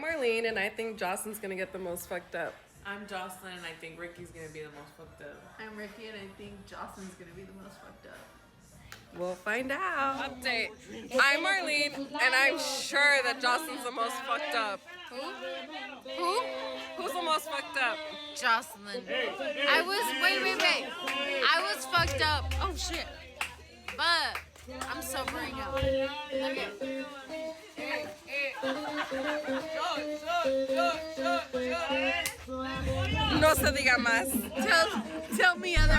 I'm Marlene, and I think Jocelyn's gonna get the most fucked up. I'm Jocelyn, and I think Ricky's gonna be the most fucked up. I'm Ricky, and I think Jocelyn's gonna be the most fucked up. We'll find out. Update. I'm Marlene, and I'm sure that Jocelyn's the most fucked up. Who? Who's the most fucked up? Jocelyn. Wait. I was fucked up. Oh shit. But I'm sobering up. Okay. No se diga más. Tell me other.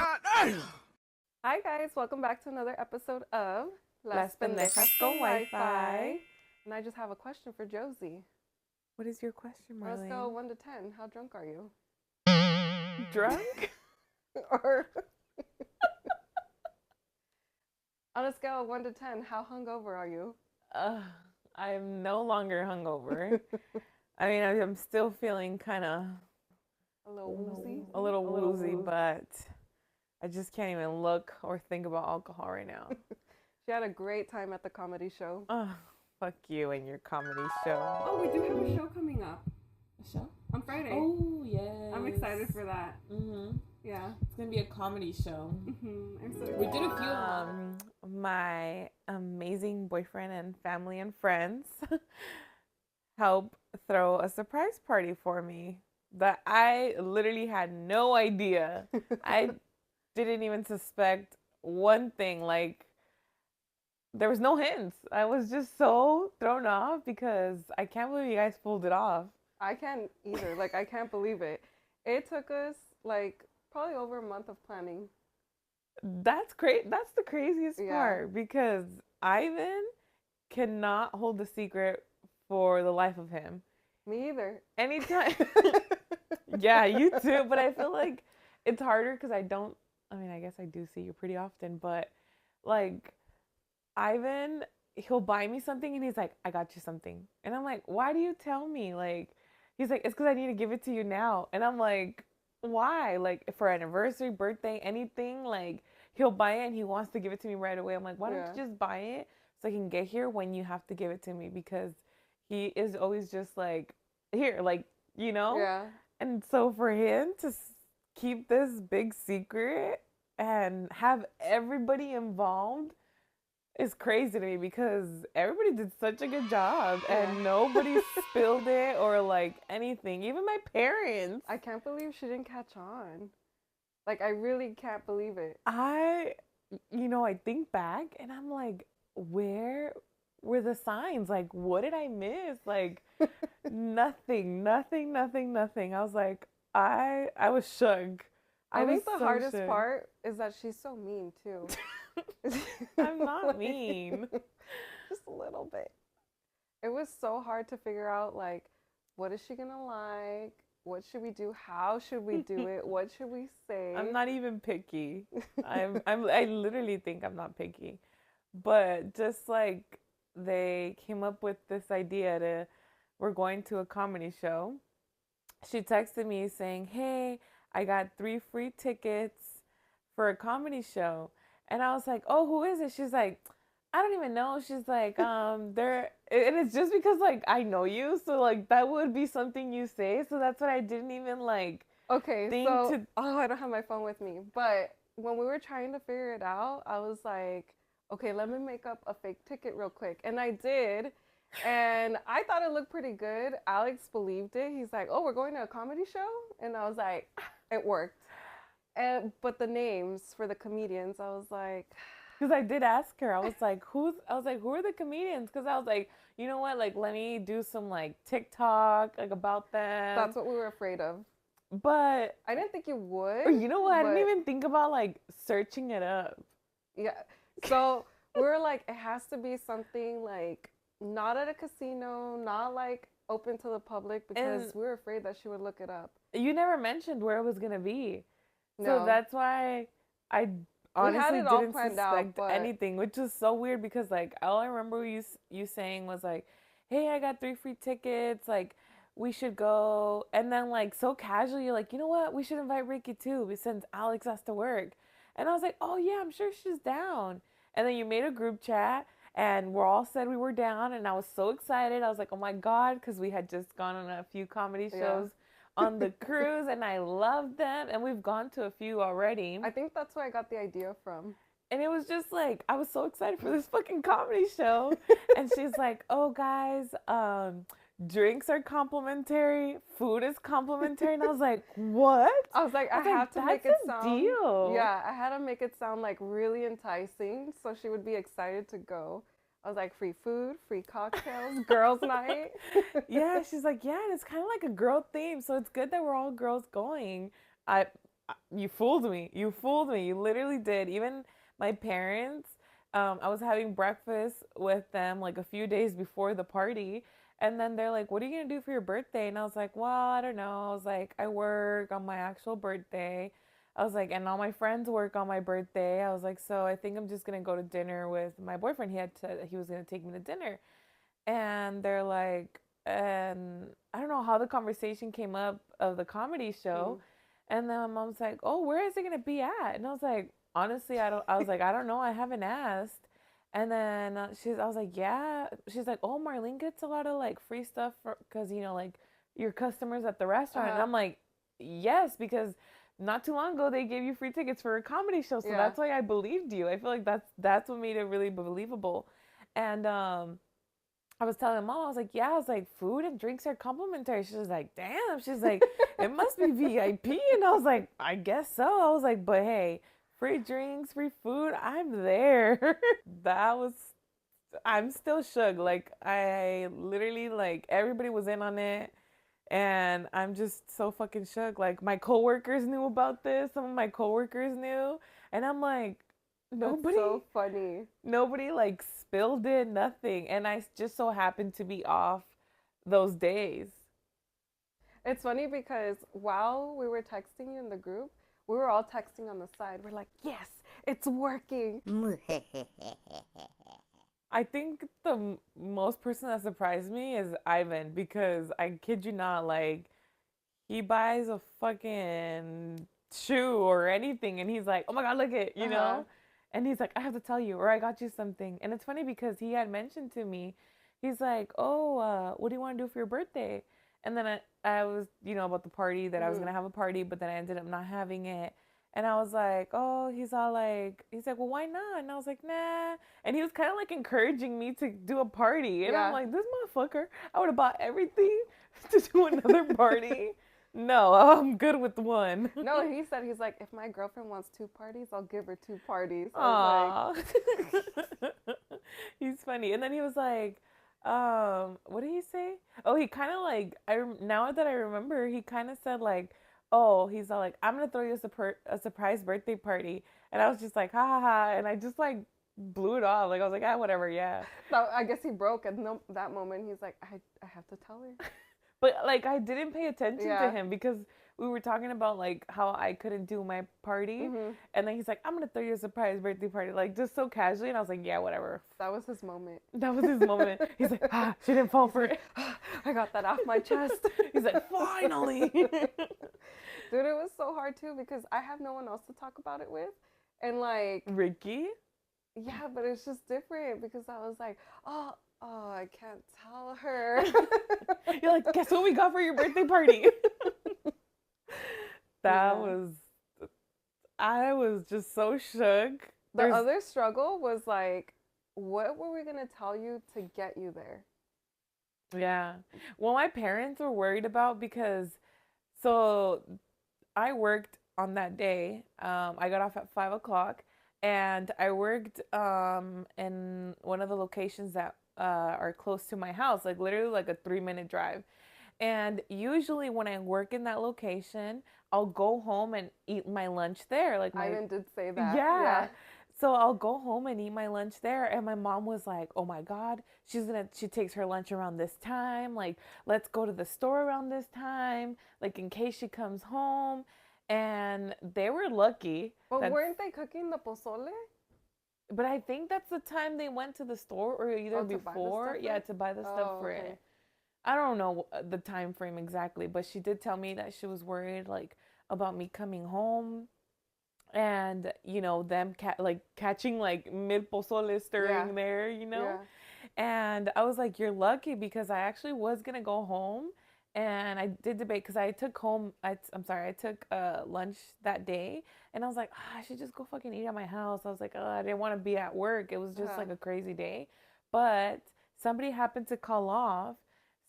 Hi guys, welcome back to another episode of Las Pendejas con Wi-Fi. And I just have a question for Josie. What is your question, Marlene? Let's go 1 to 10. How drunk are you? Drunk? Or on a scale of 1 to 10, how hungover are you? I'm no longer hungover. I mean, I'm still feeling kind of A little woozy? a little woozy, but I just can't even look or think about alcohol right now. She had a great time at the comedy show. Fuck you and your comedy show. Oh, we do have a show coming up A show? on Friday. Oh, yes. I'm excited for that. Mm-hmm. Yeah. It's gonna be a comedy show. I'm so excited. We did a few of them. My amazing boyfriend and family and friends help throw a surprise party for me that I literally had no idea. I didn't even suspect one thing. Like, there was no hints. I was just so thrown off because I can't believe you guys pulled it off. I can't either. Like, I can't believe it. It took us, like, probably over a month of planning. That's great. That's the craziest Yeah. part because Ivan cannot hold the secret for the life of him. Me either. Anytime. Yeah, you too. But I feel like it's harder because I mean, I guess I do see you pretty often, but like Ivan, he'll buy me something and he's like, I got you something. And I'm like, why do you tell me? Like, he's like, it's because I need to give it to you now. And I'm like, why? Like, for anniversary, birthday, anything, like, he'll buy it and he wants to give it to me right away. I'm like, why don't you just buy it so I can get here when you have to give it to me? Because he is always just like, here, like, you know? Yeah. And so for him to keep this big secret and have everybody involved is crazy to me because everybody did such a good job and nobody spilled it or like anything. Even my parents. I can't believe she didn't catch on. Like, I really can't believe it. I think back and I'm like, where were the signs? Like, what did I miss? Like, nothing. I was like, I was shook. I think the so hardest shook. part is that she's so mean, too. I'm not Like, mean. Just a little bit. It was so hard to figure out, like, what is she gonna like? What should we do? How should we do it? What should we say? I'm not even picky. I literally think I'm not picky. But just like they came up with this idea we're going to a comedy show. She texted me saying, "Hey, I got 3 free tickets for a comedy show." And I was like, "Oh, who is it?" She's like, "I don't even know." She's like, they're, and it's just because like I know you, so like that would be something you say. So that's what I didn't even like. Okay, so I don't have my phone with me, but when we were trying to figure it out, I was like, okay, let me make up a fake ticket real quick. And I did, and I thought it looked pretty good. Alex believed it. He's like, oh, we're going to a comedy show? And I was like, it worked. But the names for the comedians, I was like... Because I did ask her, I was like, who are the comedians? Because I was like, you know what, like, let me do some, like, TikTok, like, about them. That's what we were afraid of. But... I didn't think you would. Or you know what, I didn't even think about, like, searching it up. Yeah. So we were like, it has to be something, like, not at a casino, not, like, open to the public, because we were afraid that she would look it up. You never mentioned where it was going to be. No. So that's why I honestly didn't suspect out, anything, which is so weird because, like, all I remember you saying was, like, hey, I got 3 free tickets, like, we should go. And then, like, so casually, you're like, you know what? We should invite Ricky, too, since Alex has to work. And I was like, oh, yeah, I'm sure she's down. And then you made a group chat. and we're all said we were down, and I was so excited. I was like, oh my God, because we had just gone on a few comedy shows on the cruise, and I loved them, and we've gone to a few already. I think that's where I got the idea from. And it was just like, I was so excited for this fucking comedy show. And she's like, oh, guys, drinks are complimentary, food is complimentary. And I was like, what? I was like, I have to make it sound. Deal. Yeah, I had to make it sound like really enticing so she would be excited to go. I was like, free food, free cocktails, girls' night. Yeah, she's like, yeah, and it's kind of like a girl theme. So it's good that we're all girls going. You fooled me. You fooled me. You literally did. Even my parents, I was having breakfast with them like a few days before the party. And then they're like, what are you going to do for your birthday? And I was like, well, I don't know. I was like, I work on my actual birthday. I was like, and all my friends work on my birthday. I was like, so I think I'm just going to go to dinner with my boyfriend. He was going to take me to dinner. And they're like, and I don't know how the conversation came up of the comedy show. And then my mom's like, oh, where is it going to be at? And I was like, honestly, I was like, I don't know. I haven't asked. And then I was like, yeah. She's like, oh, Marlene gets a lot of like free stuff because, you know, like your customers at the restaurant. And I'm like, yes, because not too long ago they gave you free tickets for a comedy show. So that's why I believed you. I feel like that's what made it really believable. And I was telling mom, I was like, yeah, I was like, food and drinks are complimentary. She was like, damn. She's like, it must be VIP. And I was like, I guess so. I was like, but hey, free drinks, free food, I'm there. I'm still shook. Like, I literally, like, everybody was in on it. And I'm just so fucking shook. Like, my coworkers knew about this. Some of my coworkers knew. And I'm like, nobody. That's so funny. Nobody, like, spilled it, nothing. And I just so happened to be off those days. It's funny because while we were texting you in the group, we were all texting on the side. We're like, yes, it's working. I think the most person that surprised me is Ivan because I kid you not, like, he buys a fucking shoe or anything and he's like, oh my God, look it, you know? And he's like, I have to tell you, or I got you something. And it's funny because he had mentioned to me, he's like, oh, what do you want to do for your birthday? And then I was, you know, about the party that I was going to have a party, but then I ended up not having it. And I was like, oh, he's like, well, why not? And I was like, nah. And he was kind of like encouraging me to do a party. And I'm like, this motherfucker, I would have bought everything to do another party. No, I'm good with one. No, he said, he's like, if my girlfriend wants 2 parties, I'll give her 2 parties. Aww. Like, he's funny. And then he was like, what did he say? Oh, he kind of like, now that I remember, he kind of said like, oh, he's all like, I'm going to throw you a surprise birthday party. And I was just like, ha ha ha. And I just like blew it off. Like, I was like, ah, whatever, yeah. So I guess he broke at that moment. He's like, I have to tell her. But like, I didn't pay attention to him because we were talking about like how I couldn't do my party. And then he's like, I'm going to throw you a surprise birthday party. Like, just so casually. And I was like, yeah, whatever. That was his moment. That was his moment. He's like, ah, she didn't fall for it. I got that off my chest. He's like, finally. Dude, it was so hard too because I have no one else to talk about it with. And like Ricky? Yeah, but it's just different because I was like, oh, I can't tell her. You're like, guess what we got for your birthday party? I was just so shook. The other struggle was like, what were we going to tell you to get you there? Yeah. Well, my parents were worried about because, so I worked on that day. I got off at 5 o'clock and I worked in one of the locations that are close to my house, like literally like a 3-minute drive. And usually when I work in that location, I'll go home and eat my lunch there. Like Ivan did say that. Yeah. So I'll go home and eat my lunch there. And my mom was like, oh my God, she takes her lunch around this time. Like, let's go to the store around this time, like in case she comes home. And they were lucky. But weren't they cooking the pozole? But I think that's the time they went to the store or either before. To buy the stuff for it. I don't know the time frame exactly, but she did tell me that she was worried like about me coming home and them like catching like mid pozole stirring there, Yeah. and I was like, you're lucky because I actually was gonna go home, and I did debate because I took home. I'm sorry, I took lunch that day, and I was like, I should just go fucking eat at my house. I was like, I didn't want to be at work. It was just like a crazy day, but somebody happened to call off,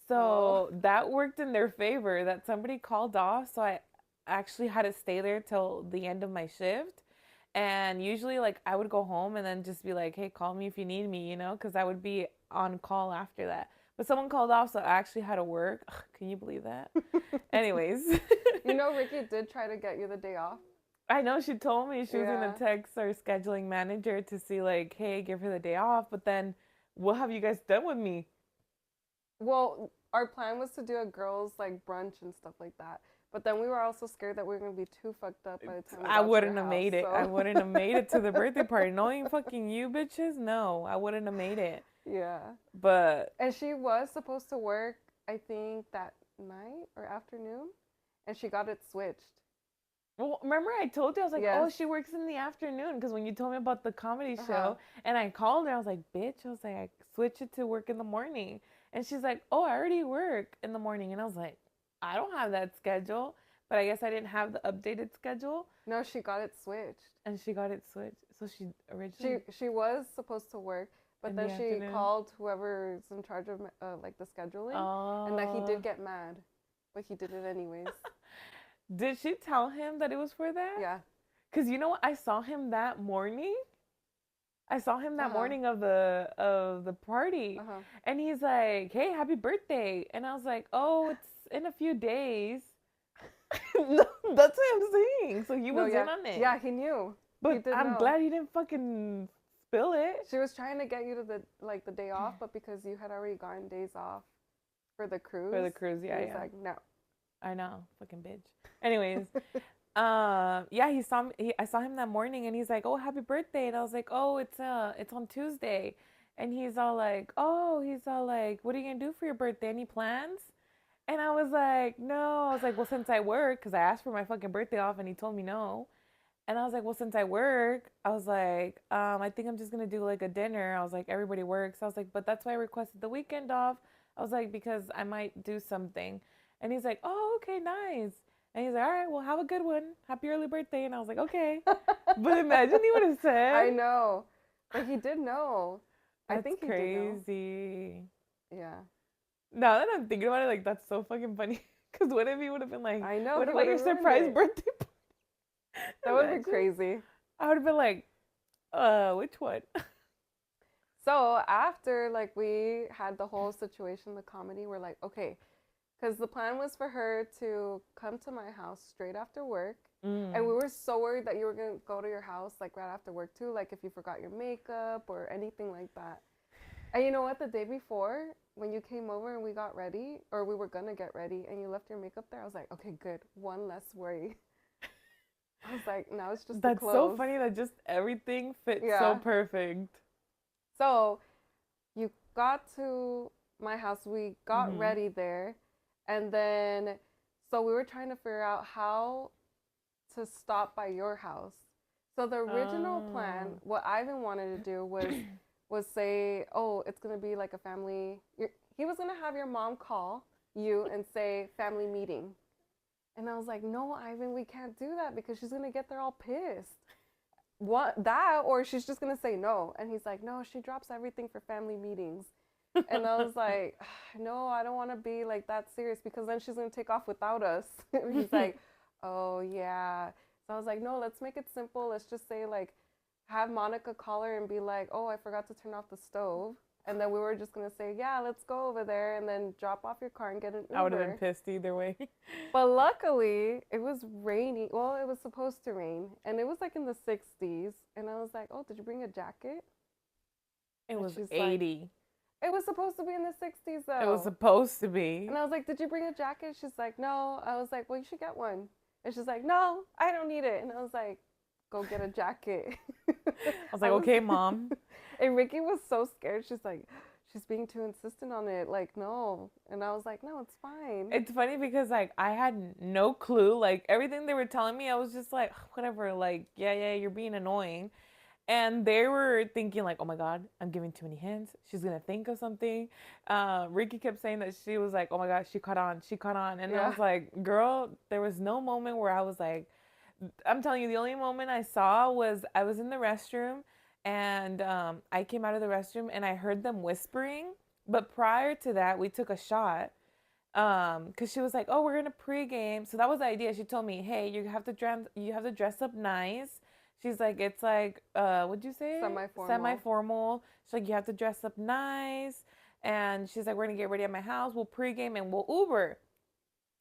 so that worked in their favor. That somebody called off, so I actually had to stay there till the end of my shift. And usually, like, I would go home and then just be like, hey, call me if you need me, because I would be on call after that. But someone called off, so I actually had to work. Ugh, can you believe that? Anyways. Ricky did try to get you the day off. I know she told me she was going to text our scheduling manager to see, like, hey, give her the day off. But then what have you guys done with me? Well, our plan was to do a girls, like, brunch and stuff like that. But then we were also scared that we were going to be too fucked up by the time I wouldn't have made it. I wouldn't have made it to the birthday party. Knowing fucking you bitches, no, I wouldn't have made it. Yeah. But. And she was supposed to work, I think, that night or afternoon. And she got it switched. Well, remember I told you, I was like, oh, she works in the afternoon. Because when you told me about the comedy show, and I called her, I was like, bitch, I was like, I switch it to work in the morning. And she's like, oh, I already work in the morning. And I was like, I don't have that schedule, but I guess I didn't have the updated schedule. No, she got it switched. And she got it switched. So she originally... She was supposed to work, but then she called whoever's in charge of, like, the scheduling, and that he did get mad, but he did it anyways. Did she tell him that it was for that? Yeah. Because you know what? I saw him that morning. Morning of the party. And he's like, hey, happy birthday. And I was like, oh, it's in a few days. No, that's what I'm saying. So he was in on it. Yeah, he knew. But I'm glad he didn't fucking spill it. She was trying to get you to the day off, but because you had already gotten days off for the cruise. For the cruise, yeah. He was like, no. I know, fucking bitch. Anyways, I saw him that morning, and he's like, oh, happy birthday. And I was like, oh, it's on Tuesday. And he's all like, what are you gonna do for your birthday? Any plans? And I was like, no. I was like, well, since I work, because I asked for my fucking birthday off, and he told me no. And I was like, well, since I work, I was like, I think I'm just gonna do like a dinner. I was like, everybody works. I was like, but that's why I requested the weekend off. I was like, because I might do something. And he's like, oh, okay, nice. And he's like, all right, well, have a good one. Happy early birthday. And I was like, okay. But imagine he would have said. I know. But he did know. That's I think he crazy. Did know. Yeah. Now that I'm thinking about it, like, that's so fucking funny. Because what if he would have been like, I know. What about your surprise birthday party? That would be crazy. I would have been like, which one? So after, like, we had the whole situation, the comedy, we're like, okay. Because the plan was for her to come to my house straight after work. And we were so worried that you were going to go to your house, like, right after work, too. Like, if you forgot your makeup or anything like that. And you know what? The day before, when you came over and we got ready, or we were going to get ready, and you left your makeup there, I was like, okay, good. One less worry. I was like, now it's just That's the clothes. So funny that just everything fits so perfect. So you got to my house. We got ready there. And then, so we were trying to figure out how to stop by your house. So the original plan, what Ivan wanted to do was say, oh, it's going to be like a family. He was going to have your mom call you and say family meeting. And I was like, no, Ivan, we can't do that because she's going to get there all pissed. What, that, or she's just going to say no. And he's like, no, she drops everything for family meetings. And I was like, no, I don't want to be like that serious because then she's going to take off without us. He's like, oh, yeah. So I was like, no, let's make it simple. Let's just say, like, have Monica call her and be like, oh, I forgot to turn off the stove. And then we were just going to say, yeah, let's go over there and then drop off your car and get an Uber. I would have been pissed either way. But luckily, it was rainy. Well, it was supposed to rain. And it was like in the 60s. And I was like, oh, did you bring a jacket? It was 80. Like, it was supposed to be in the 60s, though. It was supposed to be. And I was like, did you bring a jacket? She's like, no. I was like, well, you should get one. And she's like, no, I don't need it. And I was like, go get a jacket. I was like, okay, Mom. And Ricky was so scared. She's she's being too insistent on it. Like, no. And I was like, no, it's fine. It's funny because like I had no clue. Like everything they were telling me, I was just like, whatever. Like, yeah, you're being annoying. And they were thinking like, oh my God, I'm giving too many hints. She's gonna think of something. Ricky kept saying that she was like, oh my God, she caught on. And I was like, girl, there was no moment where I was like, I'm telling you, the only moment I saw was I was in the restroom and I came out of the restroom and I heard them whispering. But prior to that, we took a shot because she was like, oh, we're gonna pregame. So that was the idea. She told me, hey, you have to dress up nice. She's like, it's like, what'd you say? Semi-formal. Semi-formal. She's like, you have to dress up nice. And she's like, we're gonna get ready at my house. We'll pregame and we'll Uber.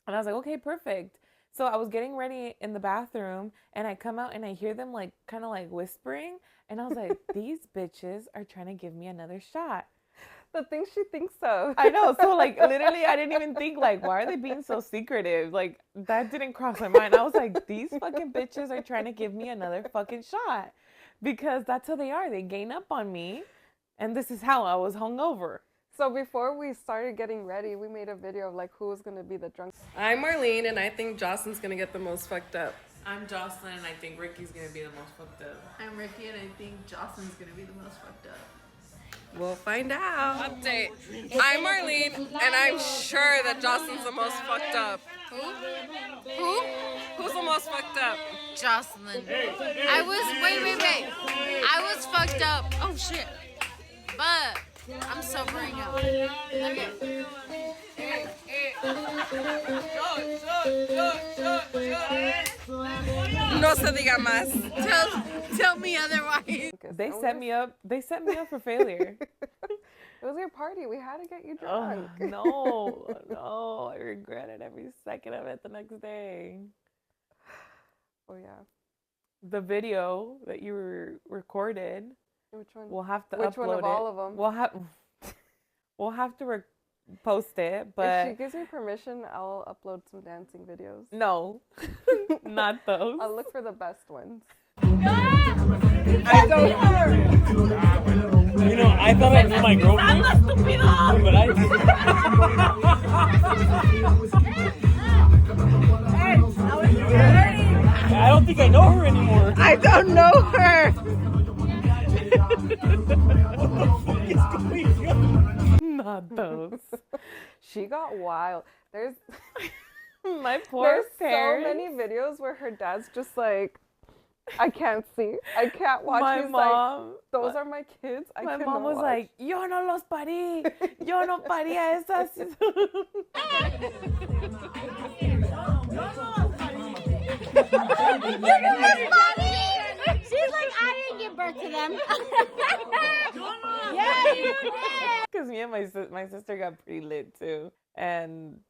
And I was like, okay, perfect. So I was getting ready in the bathroom and I come out and I hear them like kind of like whispering. And I was like, these bitches are trying to give me another shot. The things she thinks of. I know. So like literally I didn't even think like, why are they being so secretive? Like that didn't cross my mind. I was like, these fucking bitches are trying to give me another fucking shot. Because that's how they are. They gain up on me. And this is how I was hungover. So before we started getting ready, we made a video of like who was gonna be the drunk. I'm Marlene, and I think Jocelyn's gonna get the most fucked up. I'm Jocelyn, and I think Ricky's gonna be the most fucked up. I'm Ricky, and I think Jocelyn's gonna be the most fucked up. We'll find out. Update. I'm Marlene, and I'm sure that Jocelyn's the most fucked up. Who? Who's the most fucked up? Jocelyn. Wait. I was fucked up. Oh shit. But I'm sobering up. Okay. No se diga más. Tell me otherwise. They set me up for failure. It was your party. We had to get you drunk. No, I regretted every second of it the next day. Oh yeah. The video that you recorded. Which one? We'll have to Which upload one of all of them? We'll have to post it, but if she gives me permission, I'll upload some dancing videos. No, not those. I'll look for the best ones. I don't know. You know, I thought it was my girlfriend, but I don't think I know her anymore. I don't know her. Not those. She got wild. There's my poor parents. so many videos where her dad's just like, I can't see. I can't watch. My He's mom. Like, those are my kids. My mom was like, yo no los parí. Yo no parí a esas. She's like, I didn't give birth to them. Yeah, you did. Because me and my sister got pretty lit too. And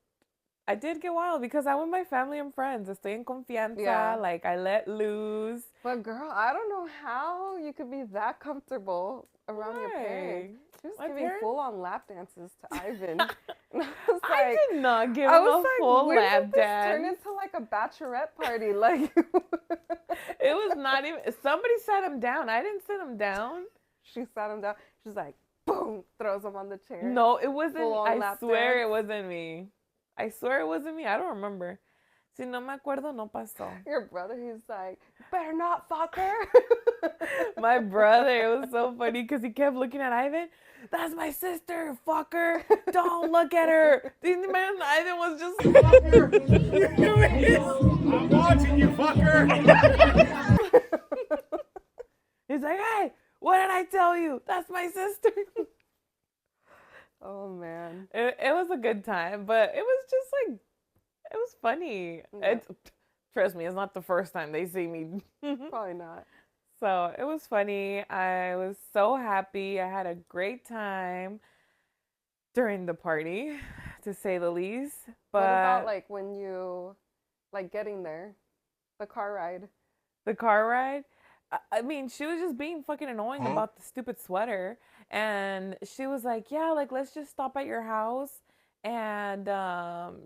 I did get wild because I'm with my family and friends. Estoy en confianza. Yeah. Like, I let loose. But girl, I don't know how you could be that comfortable around your parents. She was giving full-on lap dances to Ivan. And I was like, I did not give him a full lap dance. Turn into like a bachelorette party. Like it was not even. Somebody sat him down. I didn't sit him down. She sat him down. She's like, boom, throws him on the chair. No, it wasn't. Full-on I lap swear dance. it wasn't me. I swear it wasn't me. I don't remember. Si no me acuerdo, no pasó. Your brother, he's like, better not fuck her. My brother, it was so funny because he kept looking at Ivan. That's my sister, fucker. Don't look at her. This man, Ivan was just, fucker. I'm watching you, fucker. He's like, hey, what did I tell you? That's my sister. Oh, man. It was a good time, but it was just like, it was funny. Yeah. Trust me, it's not the first time they see me. Probably not. So it was funny. I was so happy. I had a great time during the party, to say the least. But what about like when you, like getting there, the car ride? the car ride, I mean, she was just being fucking annoying about the stupid sweater. And she was like, yeah, like, let's just stop at your house. And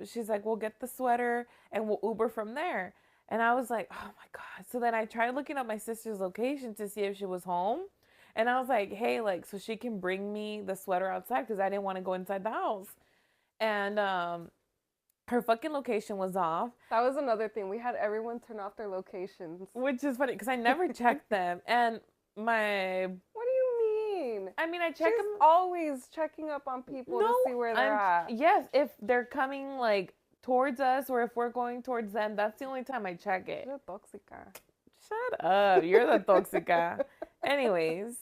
she's like, we'll get the sweater and we'll Uber from there. And I was like, oh my God. So then I tried looking up my sister's location to see if she was home. And I was like, hey, like, so she can bring me the sweater outside because I didn't want to go inside the house. And her fucking location was off. That was another thing. We had everyone turn off their locations. Which is funny because I never checked them. And my... What do you mean? I mean, I check She's them. always checking up on people to see where they're at. Yes, if they're coming, like, towards us or if we're going towards them, that's the only time I check it. You're toxica. Shut up. You're the toxica. Anyways,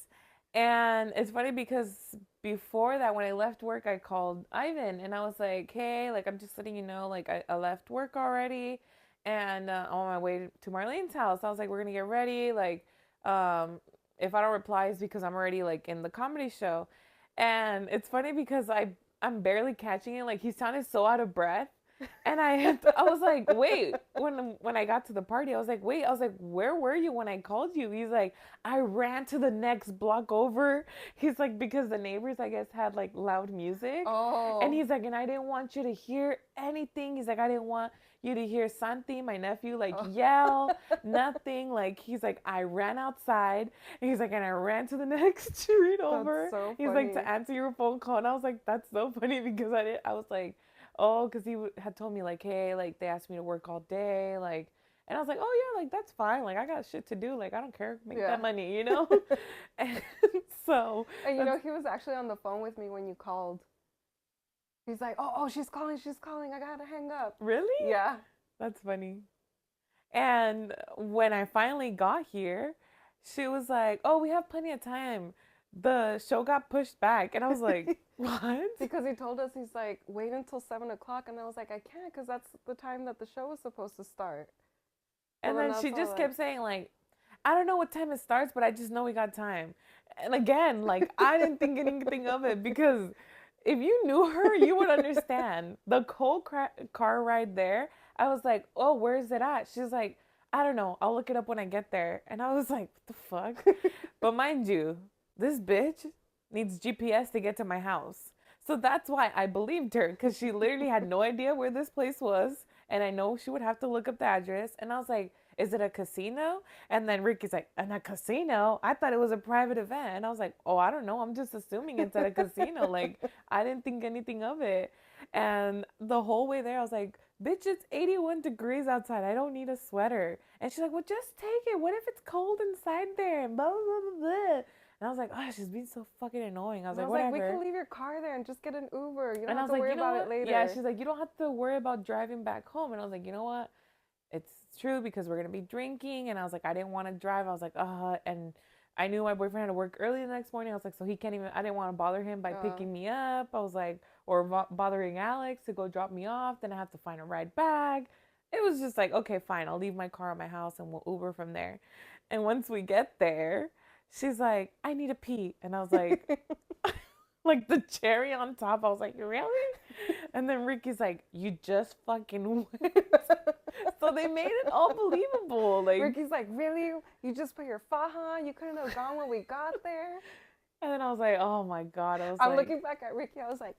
and it's funny because before that, when I left work, I called Ivan and I was like, hey, like, I'm just letting you know, like, I left work already and on my way to Marlene's house. I was like, we're going to get ready. Like, if I don't reply, it's because I'm already, like, in the comedy show. And it's funny because I'm barely catching it. Like, he sounded so out of breath. And I was like, wait, when I got to the party, I was like, where were you when I called you? He's like, I ran to the next block over. He's like, because the neighbors, I guess, had like loud music. Oh. And he's like, and I didn't want you to hear anything. He's like, I didn't want you to hear Santi, my nephew, like yell, nothing. Like, he's like, I ran outside. And he's like, and I ran to the next street over. That's so he's funny. like, to answer your phone call. And I was like, that's so funny because I was like, oh, because he had told me, like, hey, like, they asked me to work all day, like, and I was like, oh, yeah, like, that's fine. Like, I got shit to do. Like, I don't care. Make that money, you know? And so. And, you know, he was actually on the phone with me when you called. He's like, oh, she's calling. I got to hang up. Really? Yeah. That's funny. And when I finally got here, she was like, oh, we have plenty of time. The show got pushed back. And I was like, what? Because he told us, he's like, wait until 7 o'clock. And I was like, I can't because that's the time that the show was supposed to start. And then she just kept saying, like, I don't know what time it starts, but I just know we got time. And again, like, I didn't think anything of it because if you knew her, you would understand. The whole car ride there, I was like, oh, where is it at? She's like, I don't know. I'll look it up when I get there. And I was like, what the fuck? But mind you, this bitch needs GPS to get to my house. So that's why I believed her, because she literally had no idea where this place was. And I know she would have to look up the address. And I was like, is it a casino? And then Ricky's like, and a casino? I thought it was a private event. And I was like, oh, I don't know. I'm just assuming it's at a casino. Like, I didn't think anything of it. And the whole way there, I was like, bitch, it's 81 degrees outside. I don't need a sweater. And she's like, well, just take it. What if it's cold inside there? And blah, blah, blah, blah. And I was like, oh, she's being so fucking annoying. I was like, whatever. we can leave your car there and just get an Uber. You don't and have to worry about it later. Yeah, she's like, you don't have to worry about driving back home. And I was like, you know what? It's true because we're going to be drinking. And I was like, I didn't want to drive. I was like, and I knew my boyfriend had to work early the next morning. I was like, so he can't even, I didn't want to bother him by picking me up. I was like, or bothering Alex to go drop me off. Then I have to find a ride back. It was just like, okay, fine. I'll leave my car at my house and we'll Uber from there. And once we get there, she's like, I need a pee. And I was like, like the cherry on top. I was like, really? And then Ricky's like, you just fucking went. So they made it all believable. Like, Ricky's like, really? You just put your faja? You couldn't have gone when we got there? And then I was like, oh my God. I'm looking back at Ricky. I was like.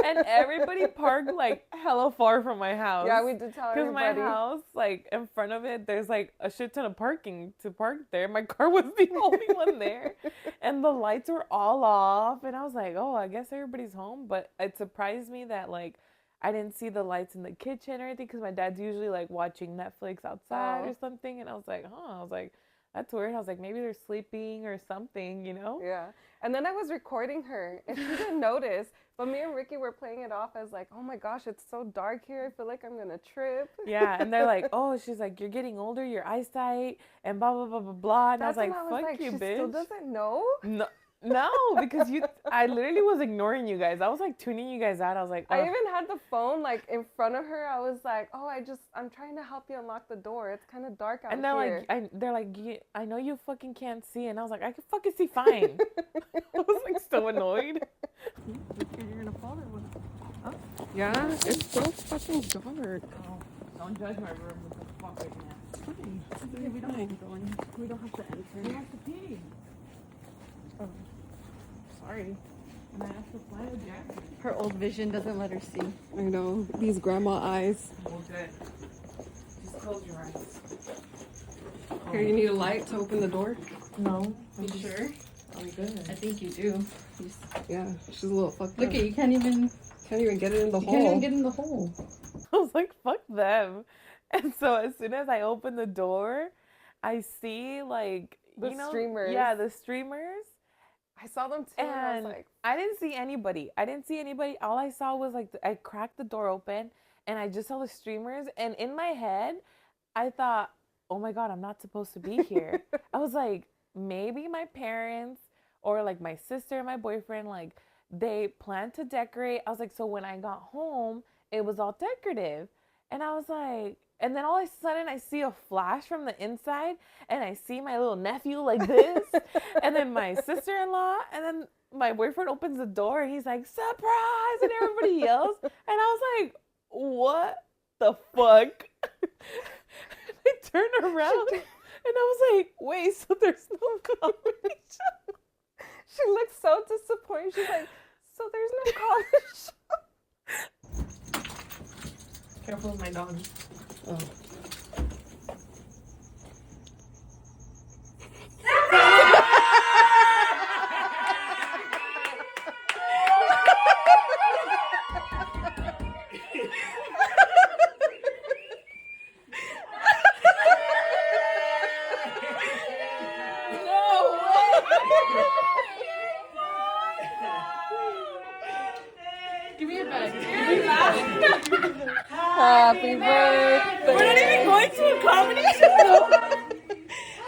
And everybody parked like hella far from my house. Yeah, we did tell everybody. Because my house, like in front of it, there's like a shit ton of parking to park there. My car was the only one there. And the lights were all off. And I was like, oh, I guess everybody's home. But it surprised me that like I didn't see the lights in the kitchen or anything because my dad's usually like watching Netflix outside or something. And I was like, I was like, that's weird. I was like, maybe they're sleeping or something, you know? Yeah. And then I was recording her and she didn't notice. But me and Ricky were playing it off as like, oh my gosh, it's so dark here. I feel like I'm going to trip. Yeah. And they're like, oh, she's like, you're getting older, your eyesight, and blah, blah, blah, blah, blah. And That's I was like, fuck you, she bitch. Still doesn't know? No, because I literally was ignoring you guys. I was like tuning you guys out. I was like, I even had the phone like in front of her. I was like, oh, I'm trying to help you unlock the door. It's kind of dark out here. And they're like, I know you fucking can't see. And I was like, I can fucking see fine. I was like so annoyed. You're gonna fall or what? Huh? Yeah, it's so fucking dark. Oh, don't judge my room with the fuck right now. Okay, we don't have to go in. We don't have to enter. We have to pee. Oh, sorry. And I have to find a jacket. Her old vision doesn't let her see. I know, these grandma eyes. Well, good. Just close your eyes. Here, you need a light to open the door? No. You sure? I'm good. I think you do. Yeah, she's a little fucked Look up. at you can't even get it in the you hole. can't even get in the hole. I was like, fuck them. And so as soon as I open the door, I see like The you know, streamers. Yeah, the streamers. I saw them too, and I was like, I didn't see anybody. All I saw was like I cracked the door open and I just saw the streamers. And in my head, I thought, oh my God, I'm not supposed to be here. I was like, maybe my parents or like my sister and my boyfriend, like they planned to decorate. I was like, so when I got home, it was all decorative. And I was like, and then all of a sudden I see a flash from the inside and I see my little nephew like this. And then my sister-in-law, and then my boyfriend opens the door and he's like, surprise! And everybody yells. And I was like, what the fuck? I turned around and I was like, wait, so there's no comedy show? she looked so disappointed. She's like, so there's no comedy show? Careful with my dog. Oh. Give me a bag. Happy birthday. We're not even going to a comedy show.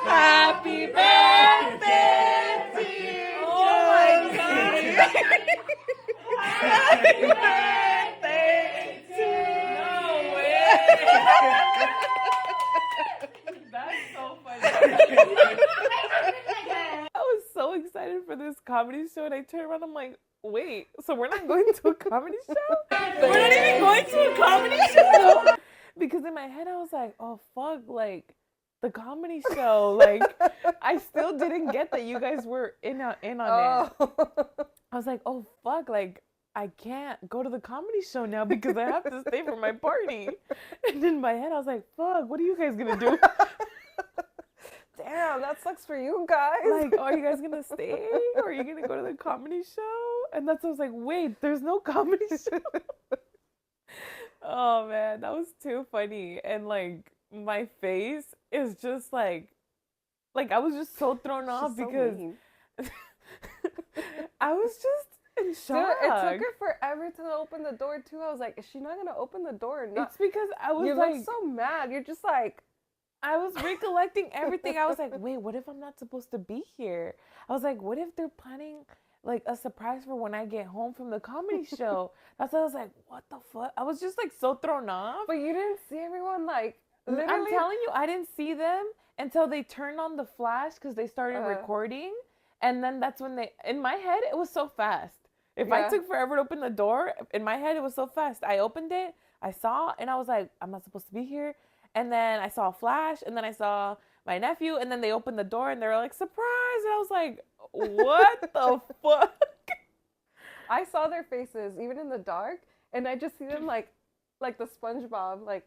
Happy birthday to you. Oh my God. Happy birthday to you. No way. That's so funny. I was so excited for this comedy show and I turned around, I'm like, wait, so we're not going to a comedy show? We're not even going to a comedy show? Because in my head I was like, oh fuck, like the comedy show. Like I still didn't get that you guys were in on it. I was like, oh fuck, like I can't go to the comedy show now because I have to stay for my party. And in my head I was like, fuck, what are you guys gonna do? Damn, that sucks for you guys. Like, are you guys gonna stay? Or are you gonna go to the comedy show? And that's I was like, wait, there's no comedy show. Oh man, that was too funny. And like my face is just like I was just so thrown off She's so because mean. I was just in Dude, shock. it took her forever to open the door too. I was like, is she not gonna open the door or not? It's because I was You like, look so mad. You're just like, I was recollecting everything. I was like, wait, what if I'm not supposed to be here? I was like, what if they're planning like a surprise for when I get home from the comedy show? That's why I was like, what the fuck? I was just like so thrown off. but you didn't see everyone like literally. I'm telling you, I didn't see them until they turned on the flash because they started recording. And then that's when they, in my head, it was so fast. If I took forever to open the door, in my head, it was so fast. I opened it, I saw, and I was like, I'm not supposed to be here. And then I saw a flash, and then I saw my nephew, and then they opened the door, and they were like, surprise! And I was like, what the fuck? I saw their faces, even in the dark, and I just see them like the SpongeBob, like,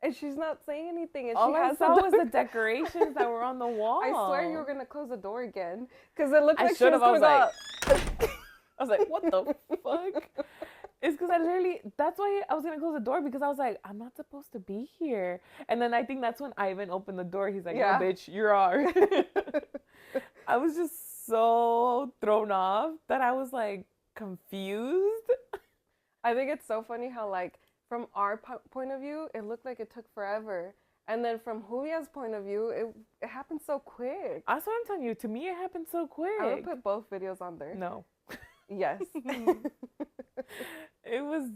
and she's not saying anything, and All she I has saw was the decorations that were on the wall. I swear you were gonna close the door again, because it looked I like she should was have. gonna I was like, what the fuck? It's because I literally, that's why I was going to close the door, because I was like, I'm not supposed to be here. And then I think that's when Ivan opened the door. He's like, no, bitch, you're ours. I was just so thrown off that I was like confused. I think it's so funny how like from our point of view, it looked like it took forever. And then from Julia's point of view, it happened so quick. That's what I'm telling you. To me, it happened so quick. I would put both videos on there. No. Yes. It was,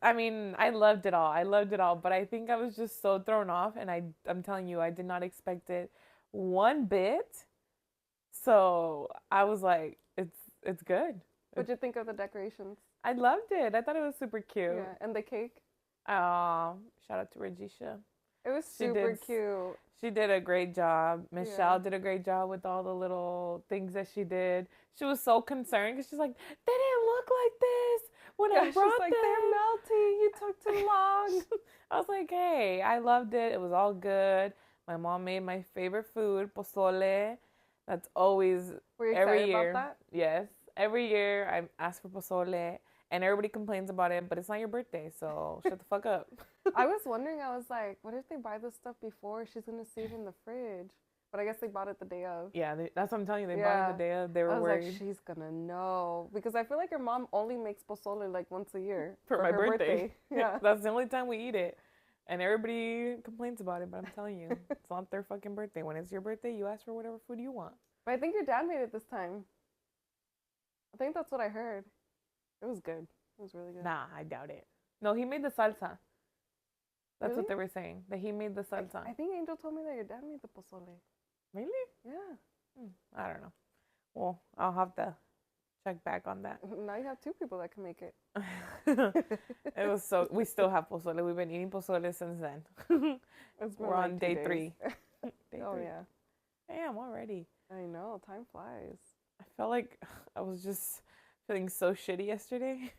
I mean, I loved it all, but I think I was just so thrown off, and I'm telling you, I did not expect it one bit. So I was like, it's good. What'd you think of the decorations? I loved it. I thought it was super cute. Yeah, and the cake? Shout out to Regisha. It was super cute. She did a great job. Michelle did a great job with all the little things that she did. She was so concerned because she's like, they didn't look like this when I brought she's like, them. they're melty. You took too long. I was like, hey, I loved it. It was all good. My mom made my favorite food, pozole. That's always Were you every excited year. about Yes, every year I ask for pozole, and everybody complains about it, but it's not your birthday, so shut the fuck up. that? I was wondering, I was like, what if they buy this stuff before? She's going to see it in the fridge. But I guess they bought it the day of. Yeah, that's what I'm telling you. They bought Yeah. it the day of. They were I was worried. like, she's gonna know. Because I feel like your mom only makes pozole like once a year. For my her birthday. Yeah. That's the only time we eat it. And everybody complains about it, but I'm telling you, it's not their fucking birthday. When it's your birthday, you ask for whatever food you want. But I think your dad made it this time. I think that's what I heard. It was good. It was really good. Nah, I doubt it. No, he made the salsa. That's Really? what they were saying. That he made the salsa. I think Angel told me that your dad made the pozole. Really? Yeah. I don't know. Well, I'll have to check back on that. Now you have two people that can make it. It was so. We still have pozole. We've been eating pozole since then. It's been We're like on 2 day days. 3. Day Oh 3. yeah. Damn, already. I know. Time flies. I felt like I was just feeling so shitty yesterday.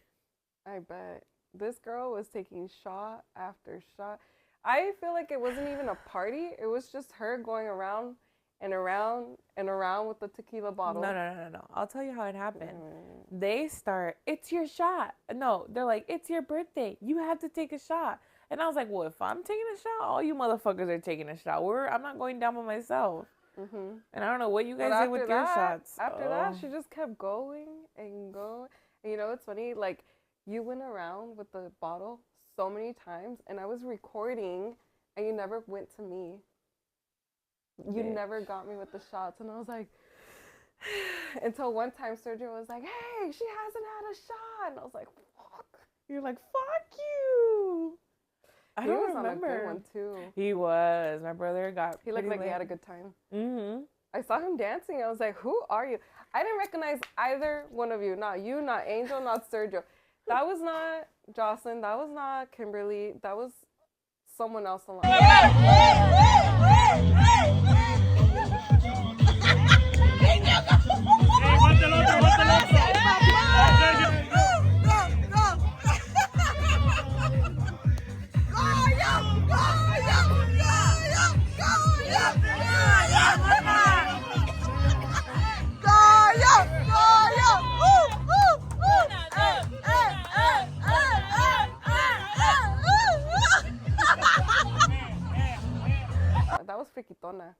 I bet. This girl was taking shot after shot. I feel like it wasn't even a party. It was just her going around and around and around with the tequila bottle. No. I'll tell you how it happened. Mm. They start, it's your shot. No, they're like, it's your birthday. You have to take a shot. And I was like, well, if I'm taking a shot, all you motherfuckers are taking a shot. I'm not going down by myself. Mm-hmm. And I don't know what you But guys did with your shots. After that, she just kept going and going. And you know what's funny? Like, you went around with the bottle so many times, and I was recording, and you never went to me. You Bitch. never got me with the shots, and I was like, until one time Sergio was like, hey, she hasn't had a shot. And I was like, fuck. You're like, fuck you. I He don't was remember. on a good one, too. He was. My brother got He looked pretty like he had a late. good time. Mm-hmm. I saw him dancing. I was like, who are you? I didn't recognize either one of you. Not you, not Angel, not Sergio. That was not Jocelyn. That was not Kimberly. That was someone else along. Aguanta el otro, aguanta el otro. That was Friquitona.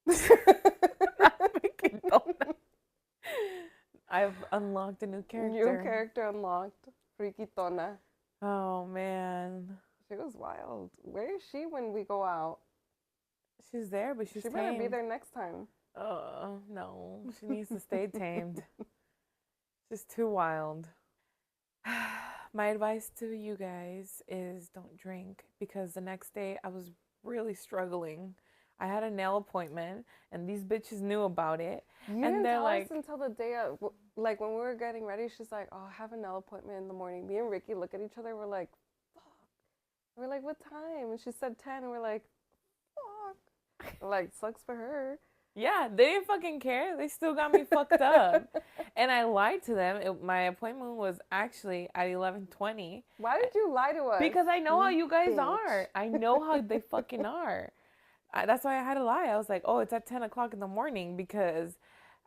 Freaking donut. I've unlocked a new character. New character unlocked. Friquitona. Oh, man. She was wild. Where is she when we go out? She's there, but she's She better be tamed. there next time. No. She needs to stay tamed. She's too wild. My advice to you guys is don't drink, because the next day I was really struggling. I had a nail appointment, and these bitches knew about it. You And didn't they're tell like- us until the day of, like when we were getting ready, she's like, oh, I have a nail appointment in the morning. Me and Ricky look at each other, we're like, fuck. We're like, what time? And she said 10, and we're like, fuck. Like, sucks for her. Yeah, they didn't fucking care. They still got me fucked up. And I lied to them. My appointment was actually at 11:20. Why did you lie to us? Because I know how you guys bitch. are. I know how they fucking are. That's why I had to lie. I was like, oh, it's at 10 o'clock in the morning, because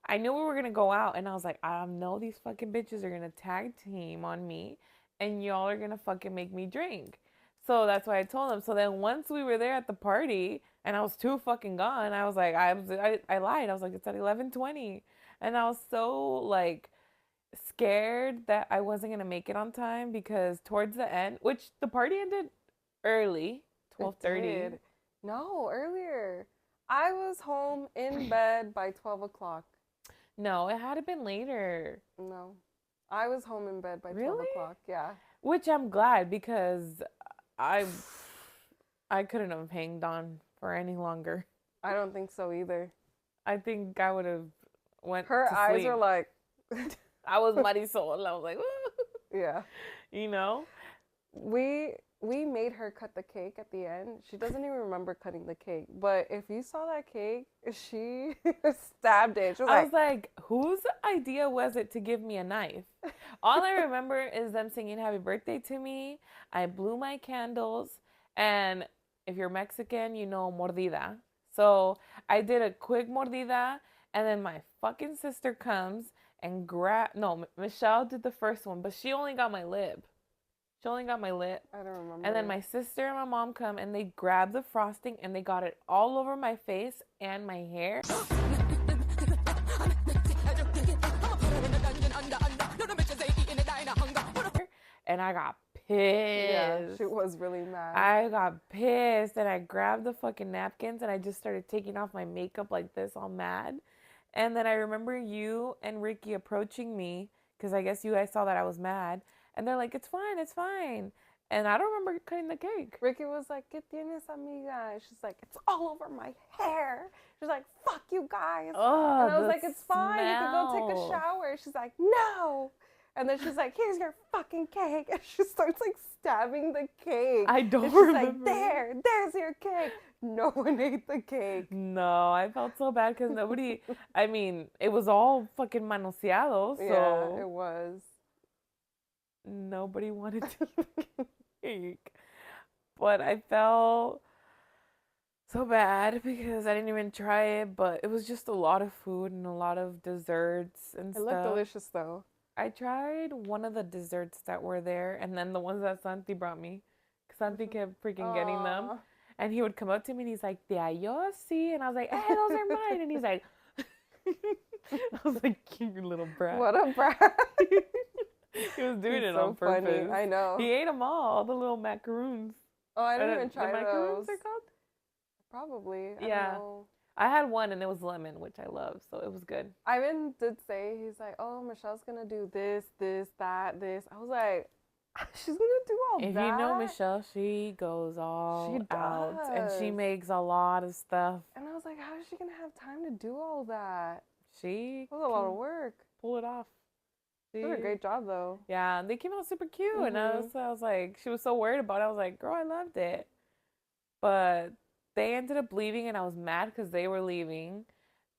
I knew we were going to go out. And I was like, I know these fucking bitches are going to tag team on me, and y'all are going to fucking make me drink. So that's why I told them. So then once we were there at the party and I was too fucking gone, I was like, I lied. I was like, it's at 11:20. And I was so like scared that I wasn't going to make it on time, because towards the end, which the party ended early, 12:30. It did. No, earlier. I was home in bed by 12 o'clock. No, it had been later. No. I was home in bed by 12 Really? o'clock. Yeah. Which I'm glad, because I couldn't have hanged on for any longer. I don't think so either. I think I would have went Her to eyes sleep. are like, I was Marisol. I was like, yeah. you know? We made her cut the cake at the end. She doesn't even remember cutting the cake. But if you saw that cake, she stabbed it. She was I like, was like, whose idea was it to give me a knife? All I remember is them singing happy birthday to me. I blew my candles. And if you're Mexican, you know mordida. So I did a quick mordida, and then my fucking sister comes and no, Michelle did the first one, but she only got my lip. She only got my lip. I don't remember. And then my sister and my mom come and they grab the frosting and they got it all over my face and my hair. And I got pissed. Yeah, she was really mad. I got pissed and I grabbed the fucking napkins and I just started taking off my makeup like this, all mad. And then I remember you and Ricky approaching me because I guess you guys saw that I was mad. And they're like, it's fine, it's fine. And I don't remember cutting the cake. Ricky was like, ¿Qué tienes, amiga? And she's like, it's all over my hair. She's like, fuck you guys. Oh, and I was like, it's fine. You can go take a shower. She's like, no. And then she's like, here's your fucking cake. And she starts like stabbing the cake. I don't and she's remember. like, there's your cake. No one ate the cake. No, I felt so bad because nobody, I mean, it was all fucking manoseado. So Yeah, it was. Nobody wanted to eat the cake. But I felt so bad because I didn't even try it. But it was just a lot of food and a lot of desserts and stuff. It looked delicious though. I tried one of the desserts that were there and then the ones that Santi brought me. Santi kept freaking getting them. And he would come up to me and he's like, Tia, yo sí. And I was like, hey, those are mine. And he's like, I was like, you little brat. What a brat. He was doing it so on purpose. Funny. I know. He ate them all the little macaroons. Oh, I didn't even try the macaroons those. are called? Probably. I Yeah. don't know. I had one and it was lemon, which I love, so it was good. Ivan did say, he's like, oh, Michelle's gonna do this, that, this. I was like, she's gonna do all If that? you know Michelle, she goes all out and she does. makes a lot of stuff. And I was like, how is she gonna have time to do all that? She It was a lot of work. pull it off. She did a great job though. Yeah, they came out super cute, and I was like, she was so worried about it. I was like, girl, I loved it, but they ended up leaving, and I was mad because they were leaving.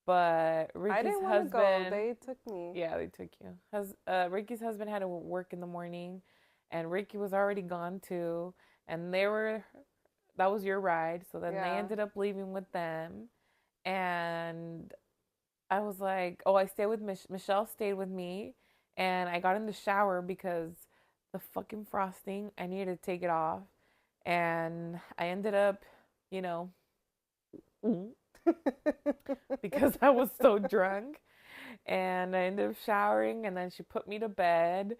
But Ricky's I didn't want to go. They took me. Yeah, they took you. Ricky's husband had to work in the morning, and Ricky was already gone too, and that was your ride. So then they ended up leaving with them, and I was like, oh, I stayed with Michelle stayed with me. And I got in the shower because the fucking frosting, I needed to take it off. And I ended up, because I was so drunk. And I ended up showering and then she put me to bed.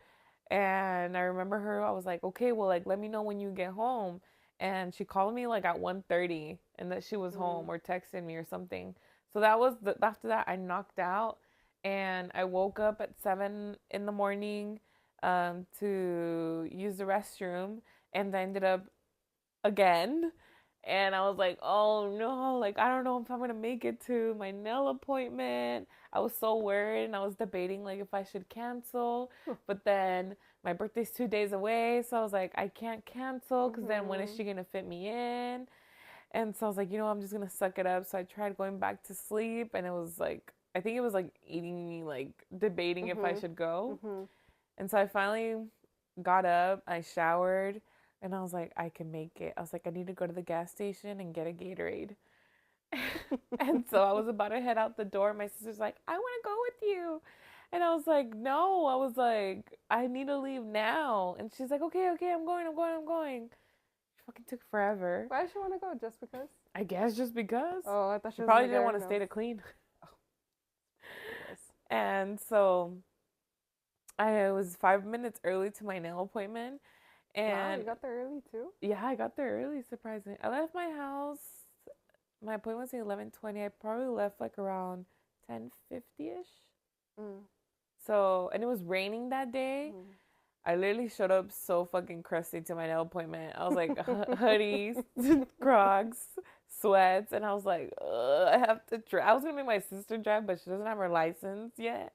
And I remember I was like, okay, well, like, let me know when you get home. And she called me like at 1:30 and that she was home or texted me or something. So that was, after that, I knocked out. And I woke up at 7 in the morning to use the restroom, and I ended up again. And I was like, oh no, like I don't know if I'm gonna make it to my nail appointment. I was so worried, and I was debating like if I should cancel, but then my birthday's 2 days away, so I was like, I can't cancel because then when is she gonna fit me in? And so I was like, I'm just gonna suck it up. So I tried going back to sleep, and it was like, I think it was like eating me, like debating if I should go. And so I finally got up, I showered, and I was like, I can make it. I was like, I need to go to the gas station and get a Gatorade. And so I was about to head out the door. My sister's like, I want to go with you. And I was like, no. I was like, I need to leave now. And she's like, okay, I'm going. She fucking took forever. Why does she want to go? Just because? I guess just because. Oh, I thought she probably didn't want to stay to clean. And so I was 5 minutes early to my nail appointment. And wow, you got there early too? Yeah, I got there early, surprisingly. I left my house, my appointment was at 11:20. I probably left like around 10:50-ish. So, and it was raining that day. I literally showed up so fucking crusty to my nail appointment. I was like hoodies, Crocs, sweats, and I was like, I have to drive. I was gonna make my sister drive, but she doesn't have her license yet.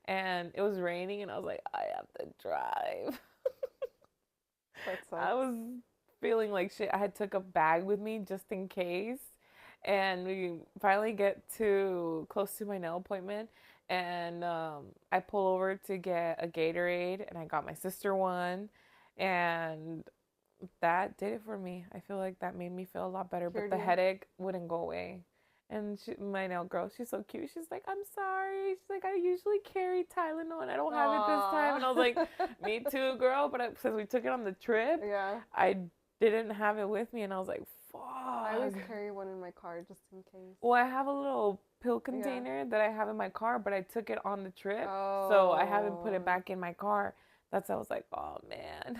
And it was raining, and I was like, I have to drive. I was feeling like shit. I had took a bag with me just in case. And we finally get close to my nail appointment. And I pull over to get a Gatorade, and I got my sister one. And that did it for me. I feel like that made me feel a lot better, but Cured the you. headache wouldn't go away. And my nail girl, she's so cute. She's like, I'm sorry. She's like, I usually carry Tylenol and I don't have it this time. And I was like, me too, girl. But since we took it on the trip, Yeah. I didn't have it with me. And I was like, I always fuck. carry one in my car just in case. Well, I have a little pill container that I have in my car, but I took it on the trip. Oh. So I haven't put it back in my car. That's why I was like, oh, man.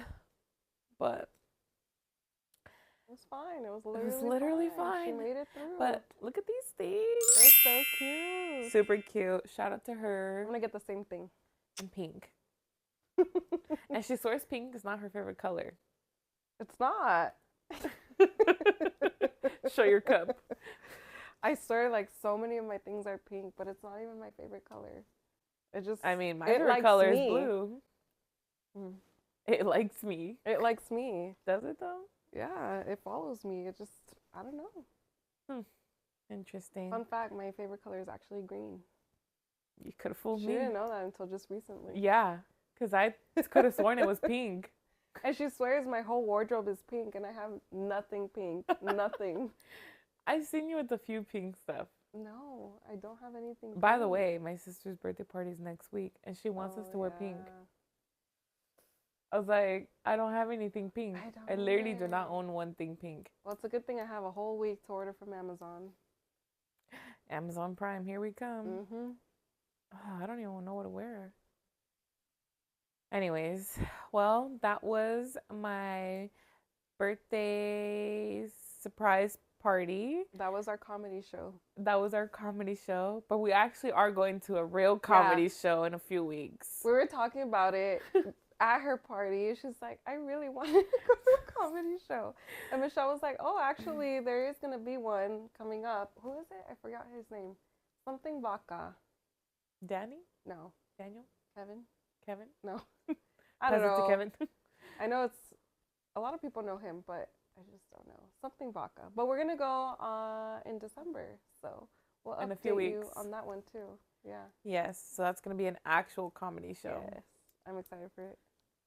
But it was fine. It was literally She fine. made it through. But look at these things. they're so cute. Super cute. Shout out to her. I'm gonna get the same thing. In pink. And she swears pink is not her favorite color. It's not. Show your cup. I swear, like, so many of my things are pink, but it's not even my favorite color. It just. I mean, my it favorite likes color me. is blue. Mm. It likes me. It likes me. Does it though? Yeah, it follows me. It just, I don't know. Interesting. Fun fact, my favorite color is actually green. You could have fooled She me. didn't know that until just recently. Yeah, because I could have sworn it was pink. And she swears my whole wardrobe is pink and I have nothing pink. Nothing. I've seen you with a few pink stuff. No, I don't have anything By the pink. way, my sister's birthday party is next week, and she wants us to wear pink. Yeah. I was like, I don't have anything pink. I I literally do don't not either. own one thing pink. Well, it's a good thing I have a whole week to order from Amazon. Amazon Prime, here we come. Mm-hmm. Oh, I don't even know what to wear. Anyways, well, that was my birthday surprise party. That was our comedy show. That was our comedy show, but we actually are going to a real comedy show in a few weeks. We were talking about it at her party. She's like, I really wanted to go to a comedy show. And Michelle was like, oh, actually, there is going to be one coming up. Who is it? I forgot his name. Something Vaca. Danny? No. Daniel? Kevin? Kevin? No. I don't Cousin know. to Kevin. I know it's, a lot of people know him, but I just don't know. Something Vaca. But we're going to go in December. So we'll In a update few you weeks. on that one too. Yeah. Yes, so that's going to be an actual comedy show. Yes. I'm excited for it.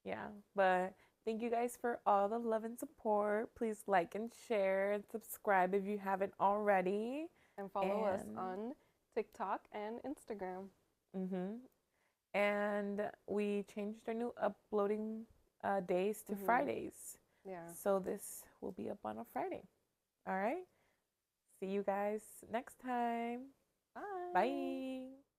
Yeah, but thank you guys for all the love and support. Please like and share and subscribe if you haven't already. And follow us And- on TikTok and Instagram. And we changed our new uploading days to Mhm. Fridays. Yeah. So this will be up on a Friday. All right. See you guys next time. Bye. Bye.